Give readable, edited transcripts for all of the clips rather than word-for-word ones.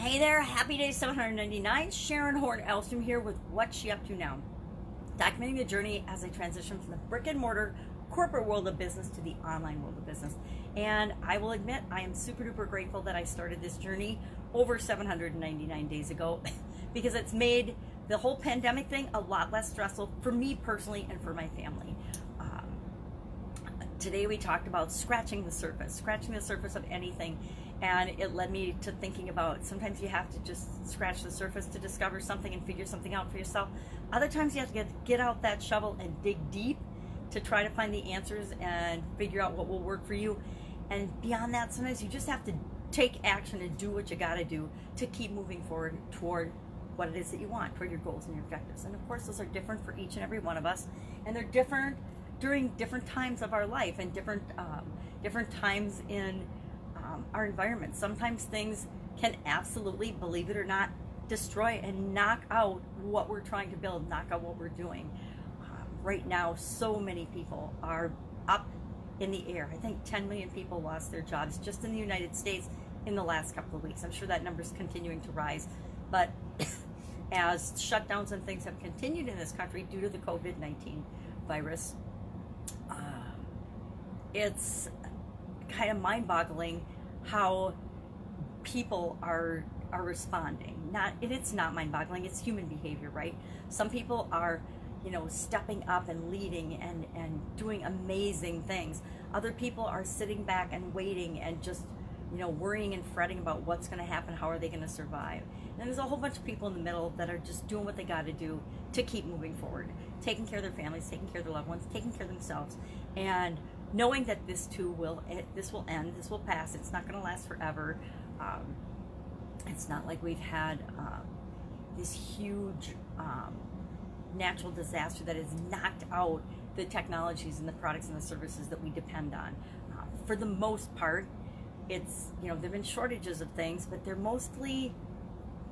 Hey there, happy day 799. Sharon Horne-Ellstrom here with What's She Up To Now, documenting the journey as I transition from the brick and mortar corporate world of business to the online world of business. And I will admit, I am super duper grateful that I started this journey over 799 days ago because it's made the whole pandemic thing a lot less stressful for me personally and for my family. Today we talked about scratching the surface of anything. And it led me to thinking about sometimes you have to just scratch the surface to discover something and figure something out for yourself. Other times you have to get out that shovel and dig deep to try to find the answers and figure out what will work for you. And beyond that, sometimes you just have to take action and do what you got to do to keep moving forward toward what it is that you want, toward your goals and your objectives. And of course, those are different for each and every one of us. And they're different during different times of our life and different times in our environment. Sometimes things can absolutely, believe it or not, destroy and knock out what we're trying to build, knock out what we're doing. Right now, so many people are up in the air. I think 10 million people lost their jobs just in the United States in the last couple of weeks. I'm sure that number's continuing to rise. But as shutdowns and things have continued in this country due to the COVID-19 virus, it's kind of mind-boggling how people are responding. It's not mind-boggling, it's human behavior, right? Some people are, stepping up and leading and doing amazing things. Other people are sitting back and waiting and just, worrying and fretting about what's going to happen, how are they going to survive. And there's a whole bunch of people in the middle that are just doing what they got to do to keep moving forward, taking care of their families, taking care of their loved ones, taking care of themselves, and knowing that this too will end, this will pass. It's not going to last forever. It's not like we've had this huge natural disaster that has knocked out the technologies and the products and the services that we depend on. For the most part, it's, there've been shortages of things, but they're mostly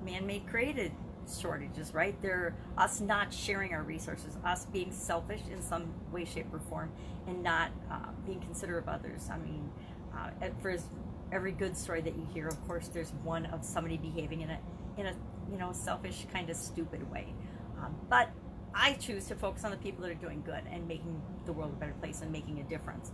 man-made created shortages, right? They're us not sharing our resources, us being selfish in some way, shape, or form, and not being considerate of others. I mean, for every good story that you hear, of course, there's one of somebody behaving in a selfish, kind of stupid way. But I choose to focus on the people that are doing good and making the world a better place and making a difference.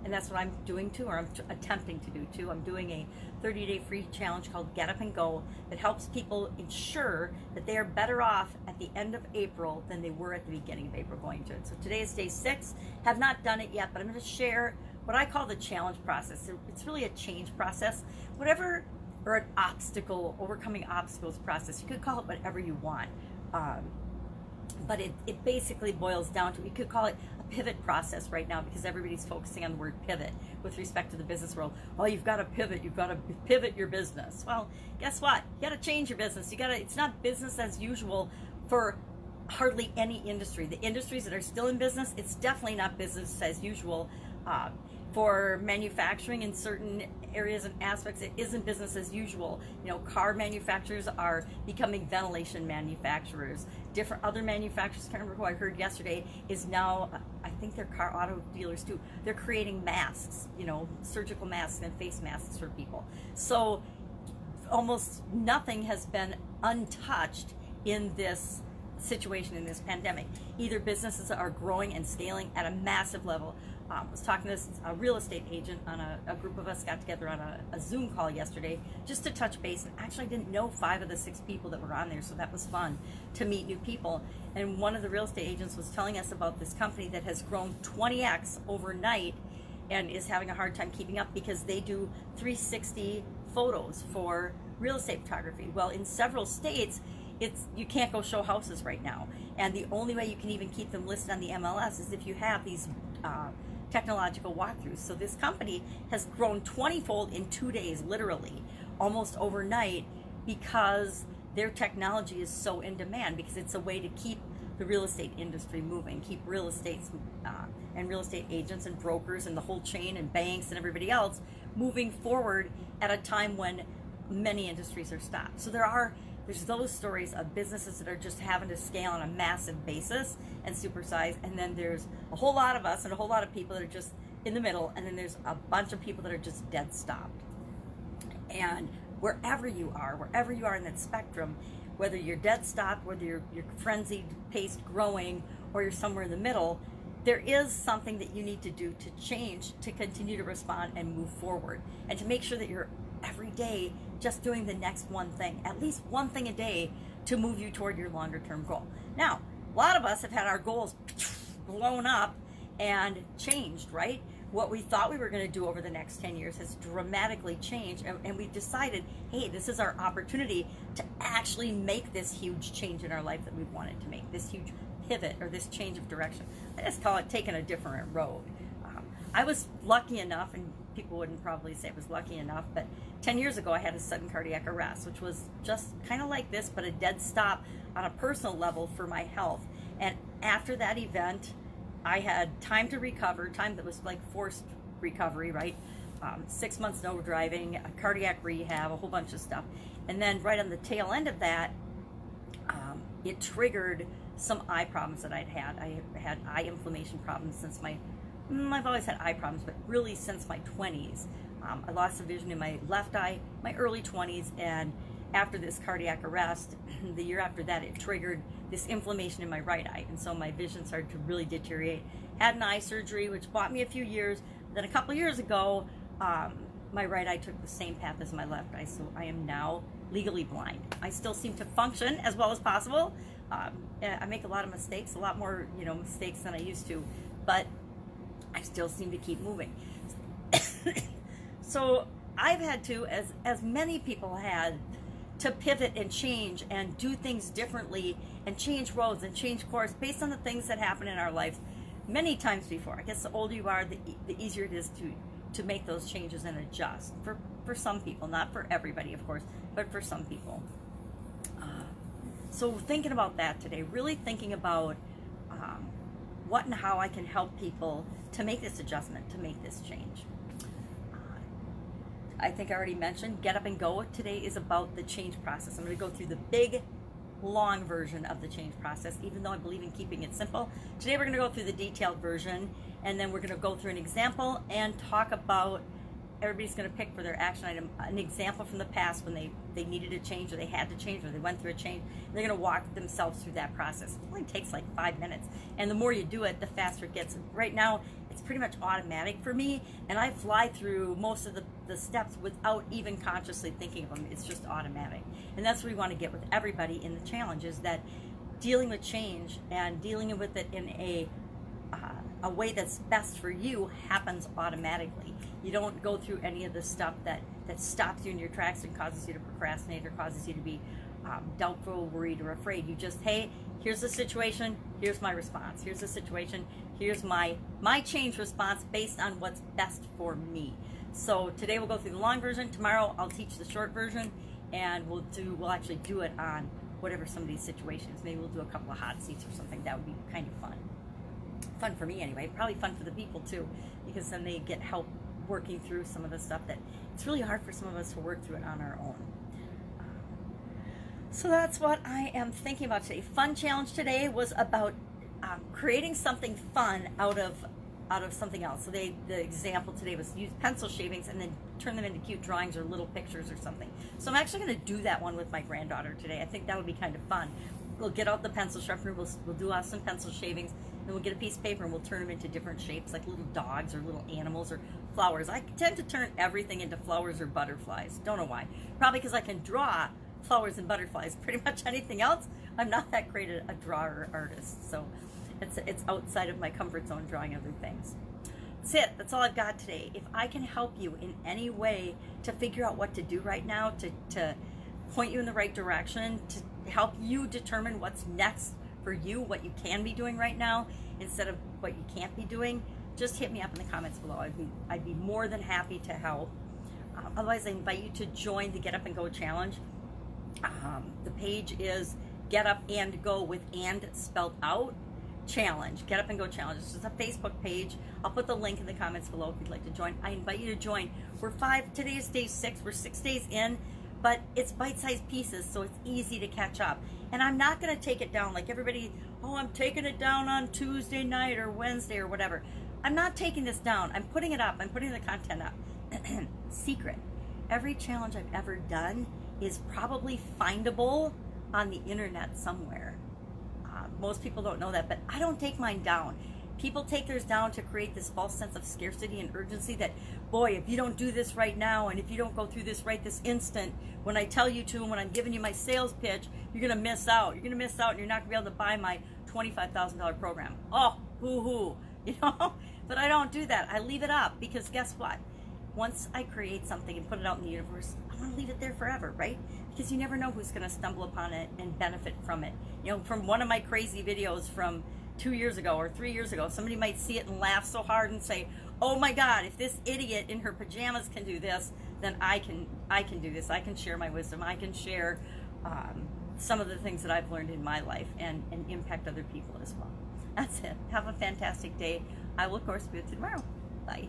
And that's what I'm doing too, or I'm attempting to do too. I'm doing a 30-day free challenge called Get Up and Go that helps people ensure that they are better off at the end of April than they were at the beginning of April going to it. So today is day 6. Have not done it yet, but I'm going to share what I call the challenge process. It's really a change process, or an obstacle, overcoming obstacles process. You could call it whatever you want. But it basically boils down to, you could call it a pivot process right now because everybody's focusing on the word pivot with respect to the business world. Oh, you've got to pivot. You've got to pivot your business. Well, guess what? You got to change your business. It's not business as usual for hardly any industry. The industries that are still in business, it's definitely not business as usual. For manufacturing in certain areas and aspects, it isn't business as usual. Car manufacturers are becoming ventilation manufacturers. Different other manufacturers, can't remember who I heard yesterday, is now, I think they're car auto dealers too. They're creating masks, surgical masks and face masks for people. So almost nothing has been untouched in this situation, in this pandemic. Either businesses are growing and scaling at a massive level. I was talking to this real estate agent on a group of us got together on a Zoom call yesterday just to touch base, and actually I didn't know 5 of the 6 people that were on there, so that was fun to meet new people. And one of the real estate agents was telling us about this company that has grown 20x overnight and is having a hard time keeping up because they do 360 photos for real estate photography. Well, in several states, you can't go show houses right now, and the only way you can even keep them listed on the MLS is if you have these technological walkthroughs. So this company has grown 20-fold in 2 days, literally, almost overnight, because their technology is so in demand, because it's a way to keep the real estate industry moving, keep real estate and real estate agents and brokers and the whole chain and banks and everybody else moving forward at a time when many industries are stopped. So there's those stories of businesses that are just having to scale on a massive basis and supersize, and then there's a whole lot of us and a whole lot of people that are just in the middle, and then there's a bunch of people that are just dead stopped. And wherever you are in that spectrum, whether you're dead stop, whether you're frenzied, paced, growing, or you're somewhere in the middle, there is something that you need to do to change, to continue to respond and move forward, and to make sure that you're every day just doing the next one thing, at least one thing a day, to move you toward your longer term goal. Now, a lot of us have had our goals blown up and changed, right? What we thought we were going to do over the next 10 years has dramatically changed, and we've decided, hey, this is our opportunity to actually make this huge change in our life that we've wanted to make, this huge pivot or this change of direction. I just call it taking a different road. I was lucky enough, and people wouldn't probably say I was lucky enough, but 10 years ago I had a sudden cardiac arrest, which was just kind of like this, but a dead stop on a personal level for my health. And after that event, I had time to recover, time that was like forced recovery, right? 6 months no driving, a cardiac rehab, a whole bunch of stuff. And then right on the tail end of that, it triggered some eye problems that I'd had. I had eye inflammation problems since I've always had eye problems, but really since my 20s. I lost the vision in my left eye, my early 20s, and after this cardiac arrest, the year after that, it triggered this inflammation in my right eye, and so my vision started to really deteriorate. Had an eye surgery, which bought me a few years. Then a couple years ago, my right eye took the same path as my left eye, so I am now legally blind. I still seem to function as well as possible. I make a lot of mistakes, a lot more mistakes than I used to, but I still seem to keep moving. So I've had to, as many people had, to pivot and change and do things differently and change roads and change course based on the things that happen in our lives many times before. I guess the older you are, the easier it is to make those changes and adjust. For some people, not for everybody, of course, but for some people. So thinking about that today, really thinking about what and how I can help people to make this adjustment, to make this change. I think I already mentioned Get Up and Go today is about the change process. I'm going to go through the big, long version of the change process, even though I believe in keeping it simple. Today we're going to go through the detailed version, and then we're going to go through an example and talk about, everybody's going to pick for their action item an example from the past when they needed a change, or they had to change, or they went through a change. They're going to walk themselves through that process. It only takes like 5 minutes, and the more you do it, the faster it gets. Right now, it's pretty much automatic for me, and I fly through most of the steps without even consciously thinking of them. It's just automatic, and that's what we want to get with everybody in the challenge, is that dealing with change and dealing with it in a way that's best for you happens automatically. You don't go through any of the stuff that stops you in your tracks and causes you to procrastinate or causes you to be doubtful, worried, or afraid. You just, hey, here's the situation, here's my response. Here's the situation, here's my change response based on what's best for me. So today we'll go through the long version. Tomorrow I'll teach the short version, and we'll actually do it on whatever somebody's situation is. Maybe we'll do a couple of hot seats or something. That would be kind of fun. Fun for me anyway, probably fun for the people too, because then they get help working through some of the stuff that it's really hard for some of us to work through it on our own. So that's what I am thinking about today. Fun challenge today was about creating something fun out of something else. So the example today was use pencil shavings and then turn them into cute drawings or little pictures or something. So I'm actually going to do that one with my granddaughter today. I think that'll be kind of fun. We'll get out the pencil sharpener, we'll do some pencil shavings, then we'll get a piece of paper and we'll turn them into different shapes, like little dogs or little animals or flowers. I tend to turn everything into flowers or butterflies. Don't know why. Probably because I can draw flowers and butterflies. Pretty much anything else, I'm not that great a drawer or artist. So it's outside of my comfort zone, drawing other things. That's it. That's all I've got today. If I can help you in any way to figure out what to do right now, to point you in the right direction, to help you determine what's next for you, what you can be doing right now instead of what you can't be doing, just hit me up in the comments below. I'd be more than happy to help. Otherwise, I invite you to join the Get Up and Go challenge. The page is Get Up and Go with and spelled out challenge. Get Up and Go challenge. It's just a Facebook page. I'll put the link in the comments below if you'd like to join. I invite you to join. Today is day 6. We're 6 days in, but it's bite-sized pieces, so it's easy to catch up. And I'm not going to take it down like everybody, oh, I'm taking it down on Tuesday night or Wednesday or whatever. I'm not taking this down. I'm putting it up. I'm putting the content up. Secret. every challenge I've ever done is probably findable on the internet somewhere. Most people don't know that, but I don't take mine down. People take theirs down to create this false sense of scarcity and urgency that, boy, if you don't do this right now, and if you don't go through this right this instant, when I tell you to, and when I'm giving you my sales pitch, you're going to miss out. You're going to miss out, and you're not going to be able to buy my $25,000 program. Oh, hoo-hoo, you know? But I don't do that. I leave it up, because guess what? Once I create something and put it out in the universe, I want to leave it there forever, right? Because you never know who's going to stumble upon it and benefit from it. You know, from one of my crazy videos from 2 years ago or 3 years ago, somebody might see it and laugh so hard and say, oh my God, if this idiot in her pajamas can do this, then I can do this. I can share my wisdom. I can share some of the things that I've learned in my life and impact other people as well. That's it. Have a fantastic day. I will, of course, be with you tomorrow. Bye.